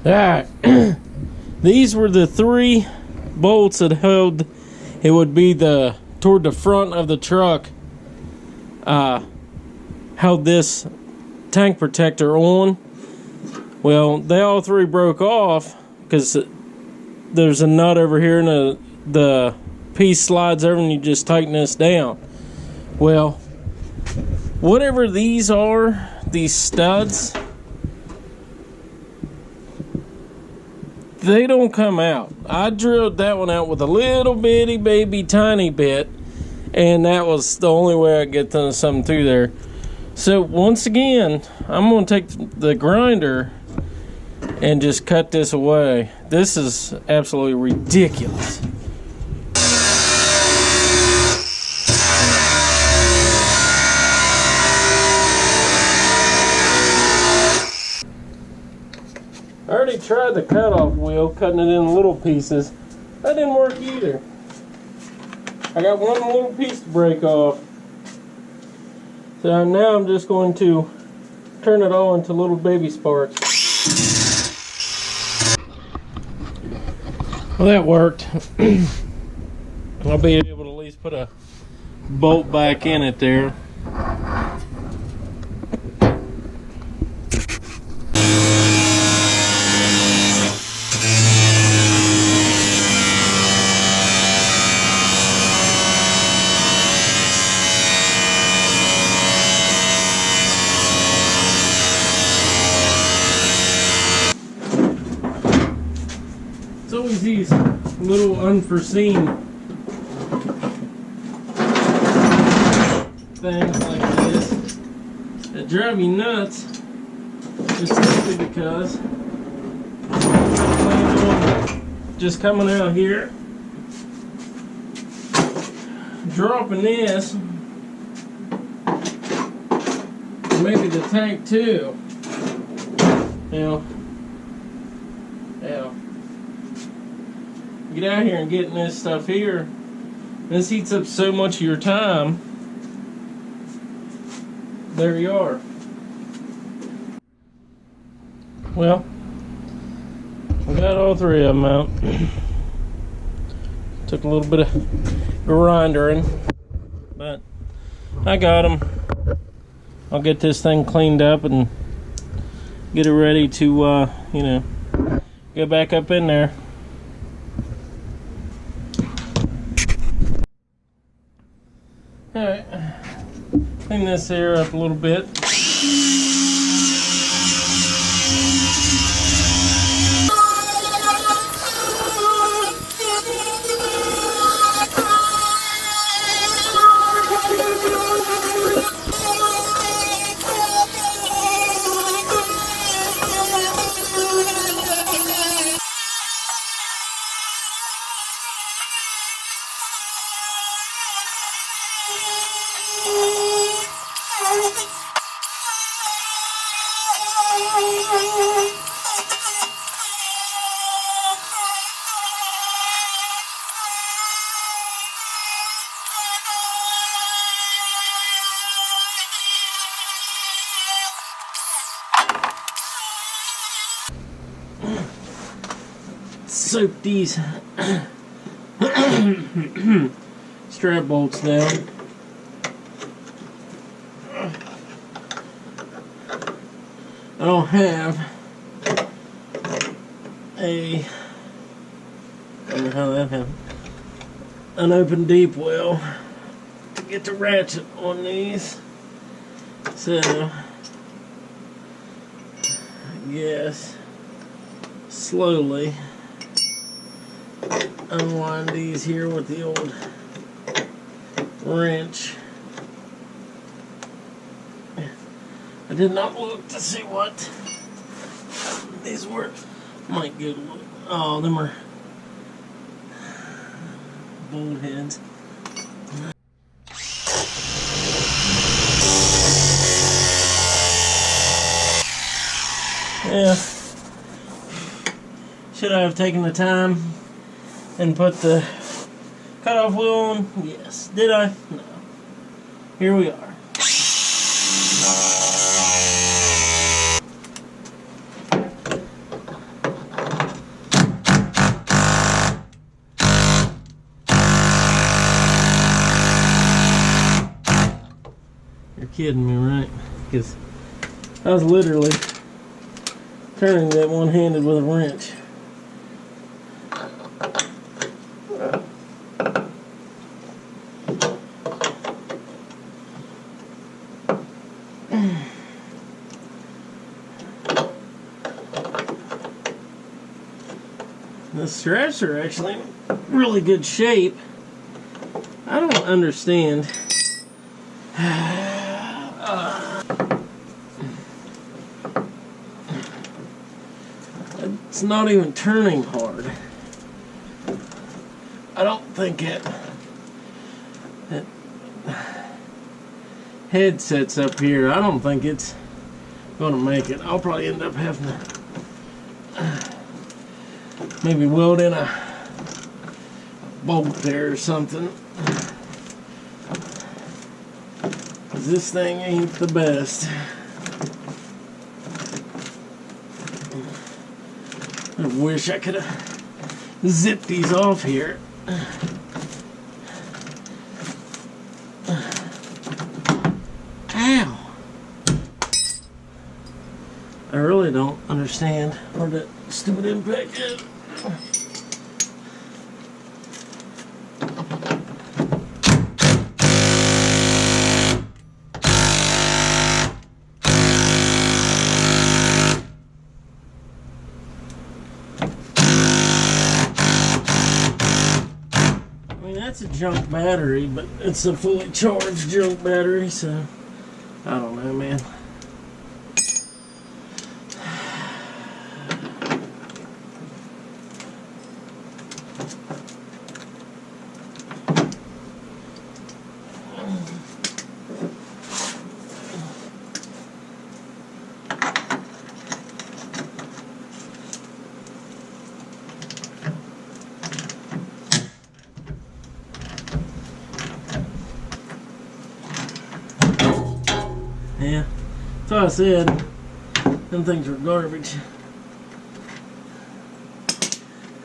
Alright. These were the 3 bolts that held. It would be toward the front of the truck. Held this tank protector on. Well, they all 3 broke off because there's a nut over here and the piece slides over and you just tighten this down. Well, whatever these are, these studs, they don't come out. I drilled that one out with a little bitty baby tiny bit, and that was the only way I could get something through there. So once again, I'm going to take the grinder and just cut this away. This is absolutely ridiculous. I already tried the cutoff wheel, cutting it in little pieces. That didn't work either. I got one little piece to break off. So now I'm just going to turn it all into little baby sparks. Well, that worked. I'll be able to at least put a bolt back in it there. It's always these little unforeseen things like this that drive you nuts, just simply because I plan on just coming out here, dropping this, maybe the tank too. Get out here and getting this stuff here. This eats up so much of your time. There you are. Well, I got all 3 of them out. Took a little bit of grindering, but I got them. I'll get this thing cleaned up and get it ready to, get back up in there. Alright, clean this here up a little bit. Soak these strap bolts down. I don't have I don't know how that happened, an open deep well to get the ratchet on these, so I guess slowly unwind these here with the old wrench. I did not look to see what these were. Might go to look. Oh, them are bolt heads. Yeah. Should I have taken the time and put the cutoff wheel on? Yes. Did I? No. Here we are. kidding me, right? Because I was literally turning that one-handed with a wrench. The straps are actually in really good shape. I don't understand. It's not even turning hard. I don't think it headsets up here. I don't think it's gonna make it. I'll probably end up having to maybe weld in a bolt there or something. 'Cause this thing ain't the best. I wish I could have zipped these off here. Ow! I really don't understand where that stupid impact is. That's a junk battery, but it's a fully charged junk battery, so I don't know, man. Yeah, so I said, them things were garbage.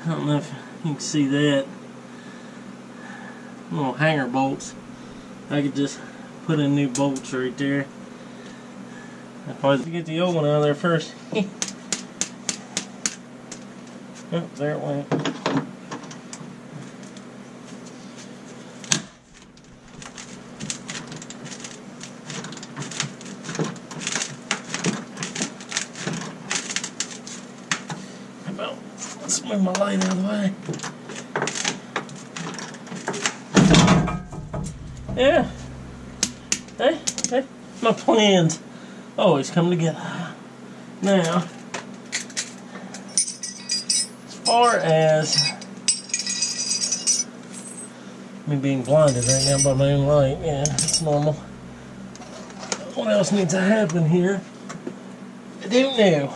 I don't know if you can see that. Little hanger bolts. I could just put in new bolts right there. I'll probably get the old one out of there first. Oh, there it went. Let's move my light out of the way. Yeah. Hey, my plans always come together. Now, as far as me being blinded right now by my own light, yeah, it's normal. What else needs to happen here? I don't know.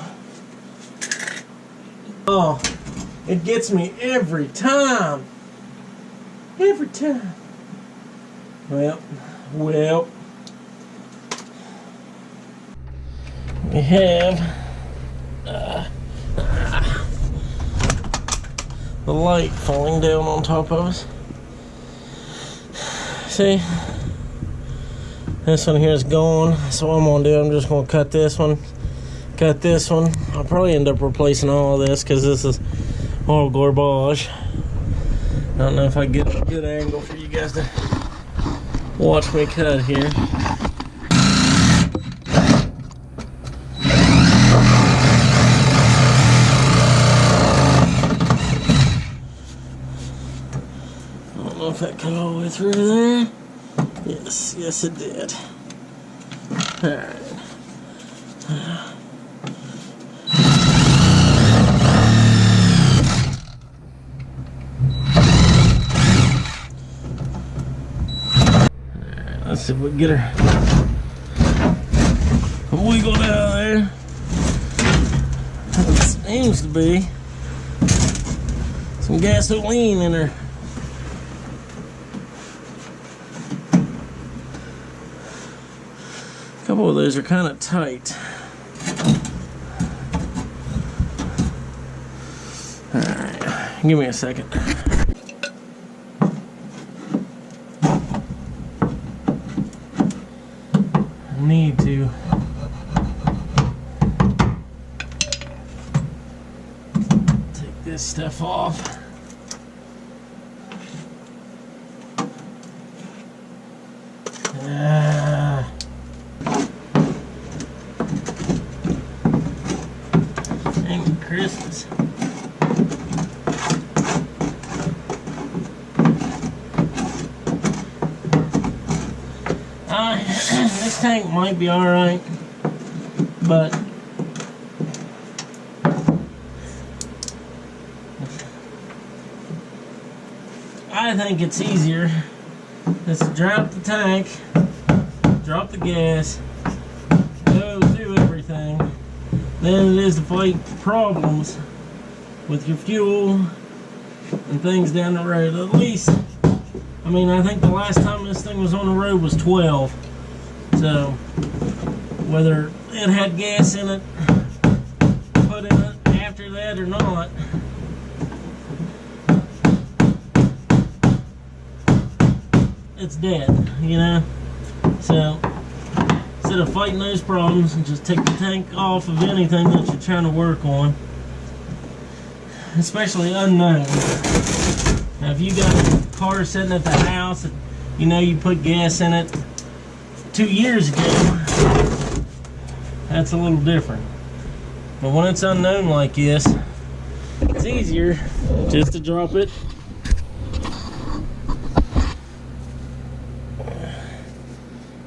Oh. It gets me every time. Every time. Well. We have the light falling down on top of us. See? This one here is gone. So what I'm going to do, I'm just going to cut this one. Cut this one. I'll probably end up replacing all of this because this is all garbage. I don't know if I get a good angle for you guys to watch me cut here. I don't know if that cut all the way through there. Yes it did. Alright. Let's see if we can get her wiggled out of there. It seems to be some gasoline in her. A couple of those are kind of tight. Alright, give me a second. this stuff off. Dang Christmas. This tank might be alright, but I think it's easier just to drop the tank, drop the gas, go through everything, than it is to fight problems with your fuel and things down the road. At least, I mean, I think the last time this thing was on the road was 12. So, whether it had gas in it, put in it after that or not, it's dead, you know? So, instead of fighting those problems, just take the tank off of anything that you're trying to work on, especially unknown. Now, if you got a car sitting at the house, you know you put gas in it 2 years ago, that's a little different. But when it's unknown like this, it's easier just to drop it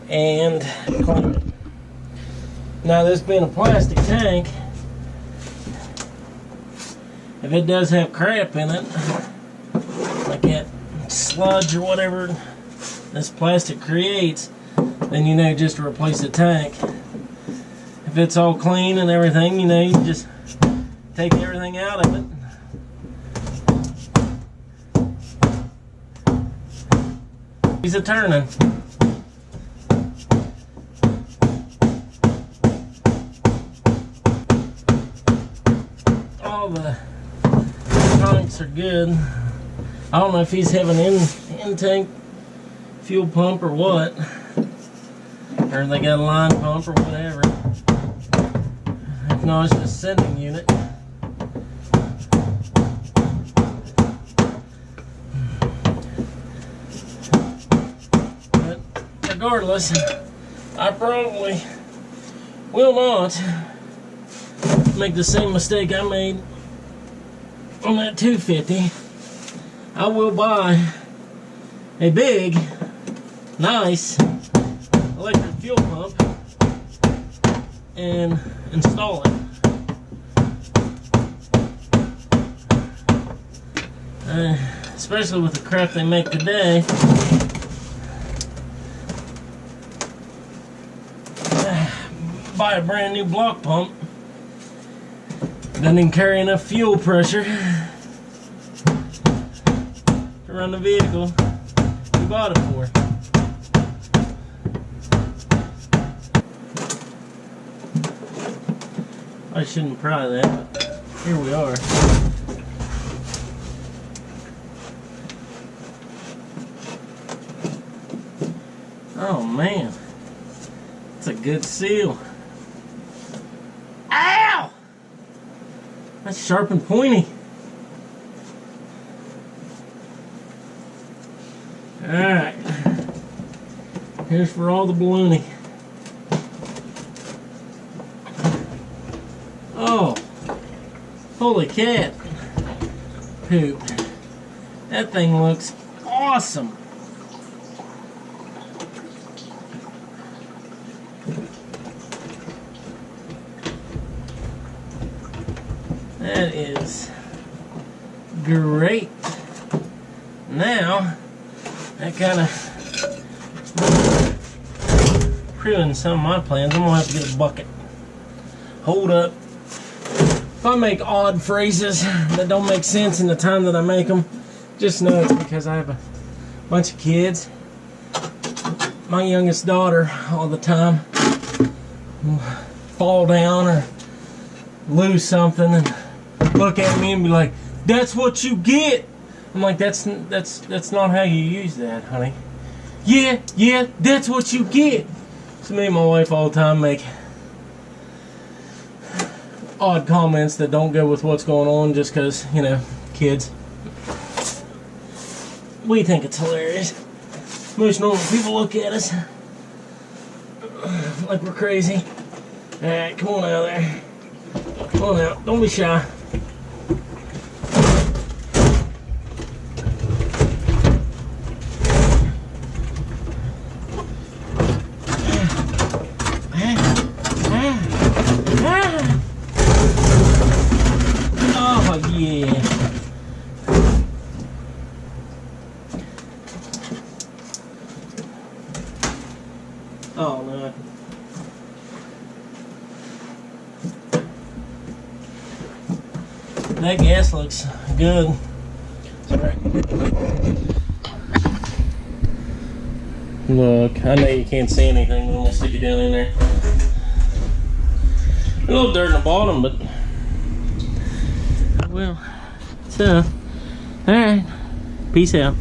and clean it. Now, this being a plastic tank, if it does have crap in it, like that sludge or whatever this plastic creates, then you know just to replace the tank. If it's all clean and everything, you know, you just take everything out of it. He's a turning. All the electronics are good. I don't know if he's having an in-tank fuel pump or what, or they got a line pump or whatever. If not, it's just a sending unit. But regardless, I probably will not make the same mistake I made on that 250. I will buy a big, nice electric fuel pump and install it. Especially with the crap they make today. Buy a brand new block pump. Doesn't even carry enough fuel pressure to run the vehicle you bought it for. I shouldn't pry that, but here we are. Oh man, it's a good seal. Ow! That's sharp and pointy. Alright, here's for all the baloney. Oh, holy cat poop. That thing looks awesome. That is great. Now, that kind of ruined some of my plans. I'm gonna have to get a bucket. Hold up. If I make odd phrases that don't make sense in the time that I make them, just know it's because I have a bunch of kids. My youngest daughter, all the time, will fall down or lose something and look at me and be like, "That's what you get." I'm like, that's not how you use that, honey. Yeah, that's what you get. So me and my wife all the time make odd comments that don't go with what's going on just because, you know, kids. We think it's hilarious. Most normal people look at us like we're crazy. Alright, come on out there. Come on out. Don't be shy. Oh, yeah. Oh, no. That gas looks good. Sorry. Look, I know you can't see anything, but I'm gonna stick it down in there. A little dirt in the bottom, but well, so, alright, peace out.